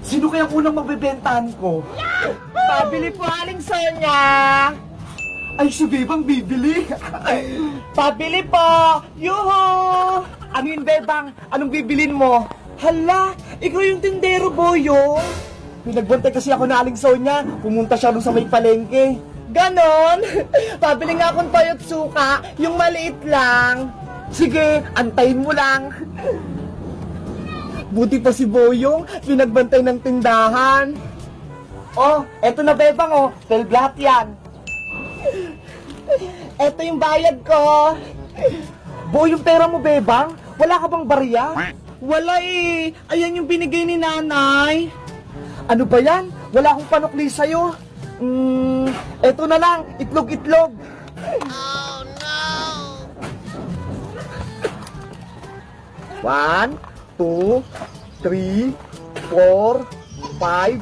Sino kayang unang magbebentahan ko? Pabili po, Aling Sonia. Ay, si Bebang bibili. Pabili po. Yuhu! Ano yun, Bebang? Anong bibilin mo? Hala, ikaw yung tindero, Boyo. Pinagbantay kasi ako na Aling Sonia. Pumunta siya doon sa may palengke. Ganon? Pabili nga akong toyo't suka, yung maliit lang. Sige, antayin mo lang. Buti pa si Boyong, pinagbantay ng tindahan. Oh, eto na, Bebang, oh. 12 lahat yan. Eto yung bayad ko. Boy, yung pera mo, Bebang? Wala ka bang barya? Wala eh. Ayan yung binigay ni nanay. Ano ba yan? Wala akong panukli sa'yo. Eto na lang, itlog-itlog. Oh no! 1, 2, 3, 4, 5,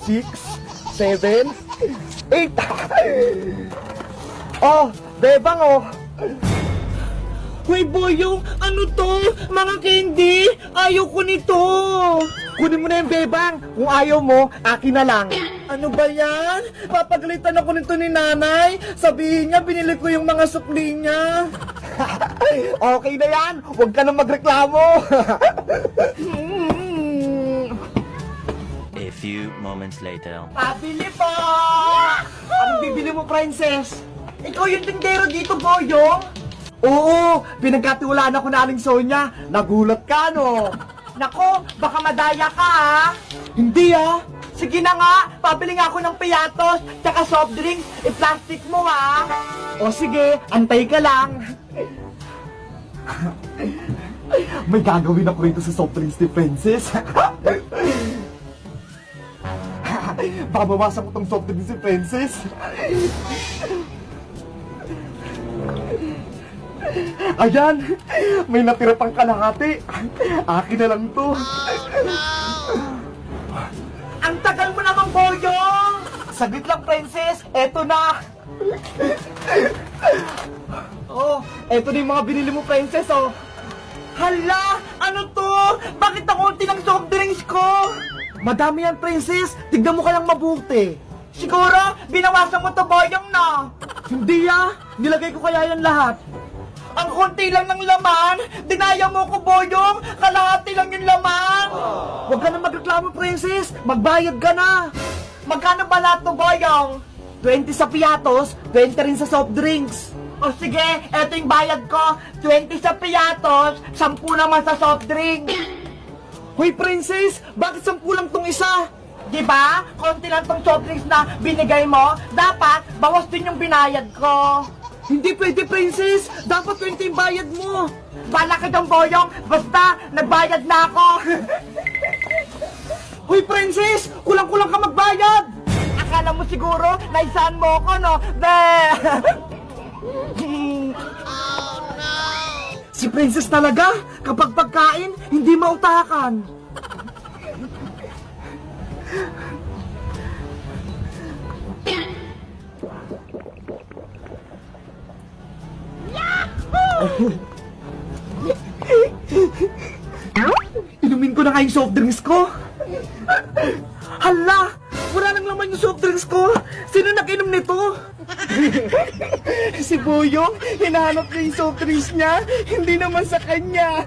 6, 7, 8. Oh, Bebang, oh. Hoy Boyong, ano to? Mga candy, ayaw ko nito. Kunin mo na yung Bebang. Kung ayaw mo, akin na lang. Ano ba yan? Papagalitan ako nito ni nanay. Sabihin niya, binili ko yung mga sukli niya. Okay na yan. Huwag ka nang magreklamo. A few moments later. Pabili po! Anong bibili mo, princess? Ikaw yung tindero dito, Boyong? Oo, pinagkatiwalaan ako na Aling Sonia. Nagulat ka, no? Nako, baka madaya ka ha? Hindi, ah. Sige na nga, pabili nga ako ng piyatos, tsaka soft drinks, i-plastic mo ha? O sige, antay ka lang. May gagawin ako rito sa soft drinks ni Princess. Baka bawasan ko tong soft drinks ni Princess. Ayan, may natira pang kalahati. Akin na lang to. Ang tagal mo naman, Boyong! Saglit lang, Princess. Eto na. Oh, eto na yung mga binili mo, Princess, oh. Hala, ano to? Bakit ang unti ng soft drinks ko? Madami yan, Princess. Tignan mo kayang mabuti. Siguro, binawasan mo to, Boyong, na. Hindi, ah. Nilagay ko kaya yan lahat. Ang konti lang ng laman, dinaya mo ko, Boyong, kalahati lang yung laman. Huwag ka na magreklamo, Princess. Magbayad ka na. Magkano ba lahat to, Boyong? 20 sa piyatos, 20 rin sa soft drinks. O sige, eto yung bayad ko, 20 sa piyatos, 10 naman sa soft drink. Hoy, Princess, bakit 10 lang tong isa? Diba? Konti lang tong soft drinks na binigay mo, dapat bawas din yung binayad ko. Hindi pwede, Princess. Dapat 20 yung bayad mo. Bala ka dyan, Boyong, basta nagbayad na ako. Hoy, Princess, kulang-kulang ka magbayad. Akala mo siguro, naisaan mo ko, no? Be! Si Princess talaga, kapag pagkain, hindi mautakan. Inumin ko na nga yung soft drinks ko. Hala! Wala nang laman yung soft drinks ko. Sino nag-inom nito? Si Boyong, hinahanap niya yung soft drinks niya, hindi naman sa kanya.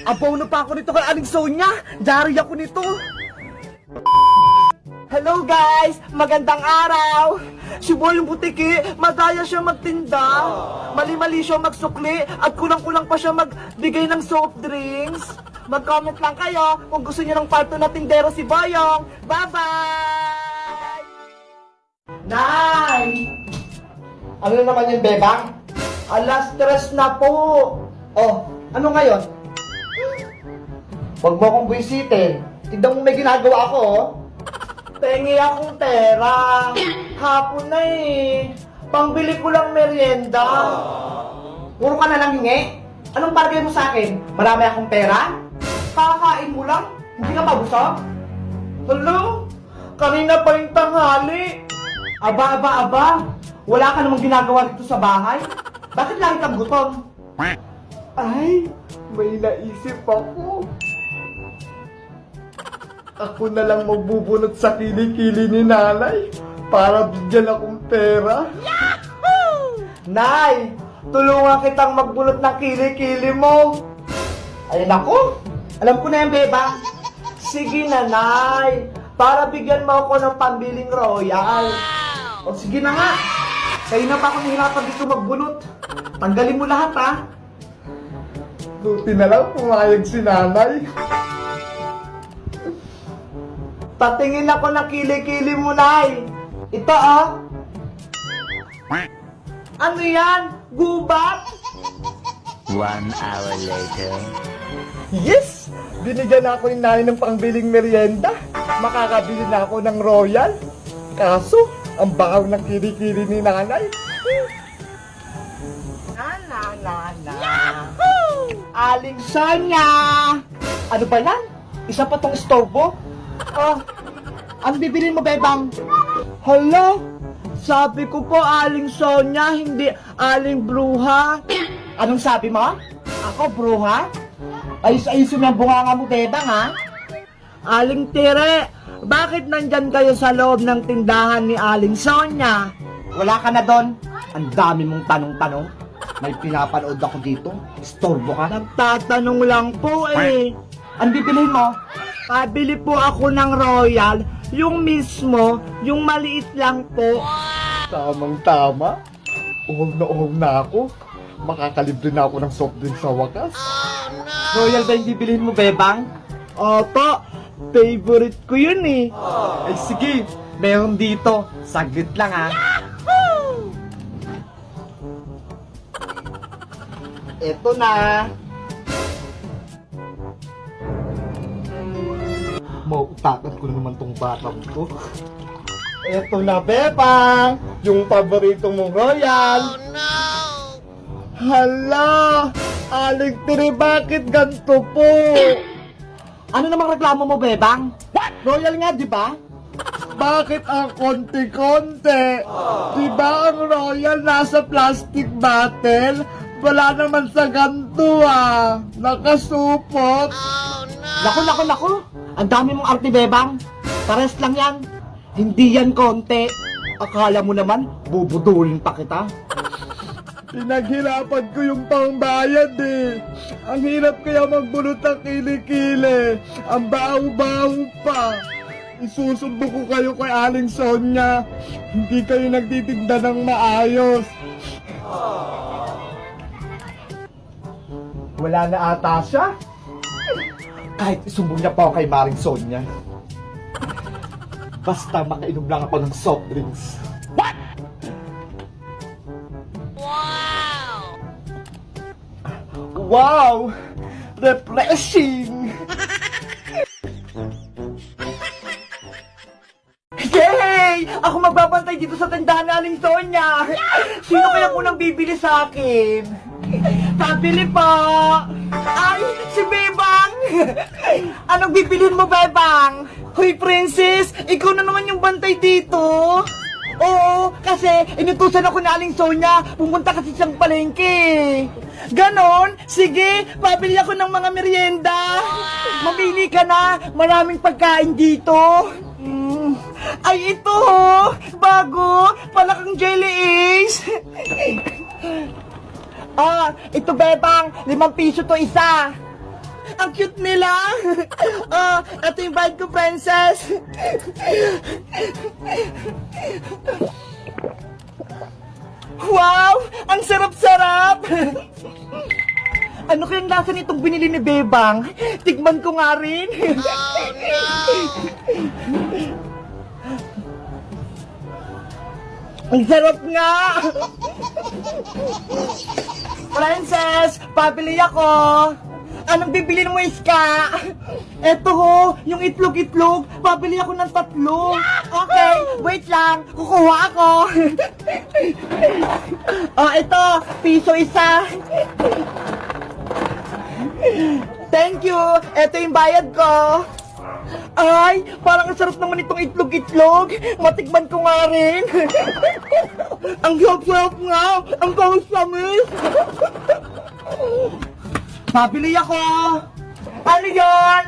Abaw na pa ako nito kay Aling Sonia. Diary ako nito. Hello guys! Magandang araw! Si Boyong Butiki, madaya siya magtinda. Mali-mali siya magsukli at kulang-kulang pa siya magbigay ng soft drinks. Mag-comment lang kayo kung gusto niyo ng part 2 na tindero si Boyong. Bye-bye! Nay! Ano na naman yung Bebang? Alas 3 na po! Oh, ano ngayon? Huwag mo akong buwisitin. Tignan mo may ginagawa ako, oh. Pengi akong pera. Hapon na eh. Pangbili ko lang merienda. Puro ka na lang hingi. Anong bargay mo sa akin? Marami akong pera? Kakain mo lang? Hindi ka mabusog? Hello? Kanina pa yung tanghali. Aba. Wala ka namang ginagawa dito sa bahay? Bakit lagi kang gutom? Ay, may naisip ako. Ako na lang magbubunot sa kilikili ni nanay para bigyan akong pera. Nay, tulungan kitang magbunot ng kilikili mo. Ay nako, alam ko na yan, beba. Sige na, Nay. Para bigyan mo ako ng pambiling royal. O sige na nga. Kayo na pa ako nahirapan dito magbunot. Tanggalin mo lahat, ha? Buti na lang pumayag si nanay. Patingin ako ng kilikili mo, Nay. Ito, ah. Ano yan? Gubat? 1 hour later. Yes! Binigyan na ako ni nanay ng pangbiling merienda. Makakabili na ako ng royal. Kaso, ang bakaw ng kilikili ni nanay. Aling Sonya! Ano ba yan? Isa pa tong istorbo? Oh, ano bibilin mo, Bebang? Hala, sabi ko po Aling Sonya, hindi Aling Bruha. Anong sabi mo? Ako, Bruha? Ayos-ayos yung bunganga mo, Bebang, ha? Aling Tire, bakit nandyan kayo sa loob ng tindahan ni Aling Sonya? Wala ka na doon? Ang dami mong tanong-tanong. May pinapanood ako dito. Istorbo ka? Nagtatanong lang po eh. Ang bibilhin mo? Pabili po ako ng royal. Yung mismo, yung maliit lang po. Tamang-tama. Uhog na ako. Makakalibre na ako ng soft drink sa wakas. Royal ba yung bibilhin mo, Bebang? Opo, favorite ko yun eh. Ay sige, meron dito. Saglit lang ha. Eto na. Mautakan ko na naman tong batang to. Eto na, Bebang! Yung paborito mong royal! Hala! Aling Tiri, bakit ganito po? Ano namang reklamo mo, Bebang? Royal nga, di ba? Bakit ang konti-konti? Diba ang royal nasa plastic bottle? Wala naman sa ganito ah! Nakasupot! Naku! Ang dami mong arte, Bebang. Pares lang yan. Hindi yan konti. Akala mo naman, bubudulin pa kita. Pinaghirapan ko yung pangbayad eh. Ang hirap kaya magbunot ng kilikili. Ang baho-baho pa. Isusubo ko kayo kay Aling Sonya. Hindi kayo nagtitinda ng maayos. Wala na ata siya. Kahit isumbong niya pa ako kay Maring Sonya. Basta makainom lang ako ng soft drinks. What? Wow! Refreshing! Yay! Ako magbabantay dito sa tindahan ni Aling Sonya! Sino kaya munang bibili sa akin? Pabili po! Ay, si Bebang! Anong bibilin mo, Bebang? Hoy, Princess! Ikaw na naman yung bantay dito! Oo, kasi inutusan ako ni Aling Sonya pumunta kasi siyang palengke. Ganon? Sige, pabili ako ng mga merienda. Mamili ka na, maraming pagkain dito. Ay, ito! Bago! Palakang jelly Ace! Ah, ito, Bebang, 5 piso to isa. Ang cute nila. Ah, ito yung bayad ko, Princess. Wow, ang sarap-sarap. Ano kayang lasa nitong binili ni Bebang? Tikman ko nga rin. Ang sarap nga. Princess, pabili ako. Anong bibilin mo, Iska? Eto ho, yung itlog-itlog. Pabili ako ng 3. Okay, wait lang. Kukuha ako. Oh, ito, piso isa. Thank you. Eto yung bayad ko. Ay, parang ang sarap naman itong itlog-itlog. Matikman ko nga rin. Ang sarap-sarap nga. Ang tamis-tamis. Pabili ako. Ano yon?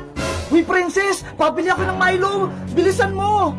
Uy, princess! Pabili ako ng Milo! Bilisan mo!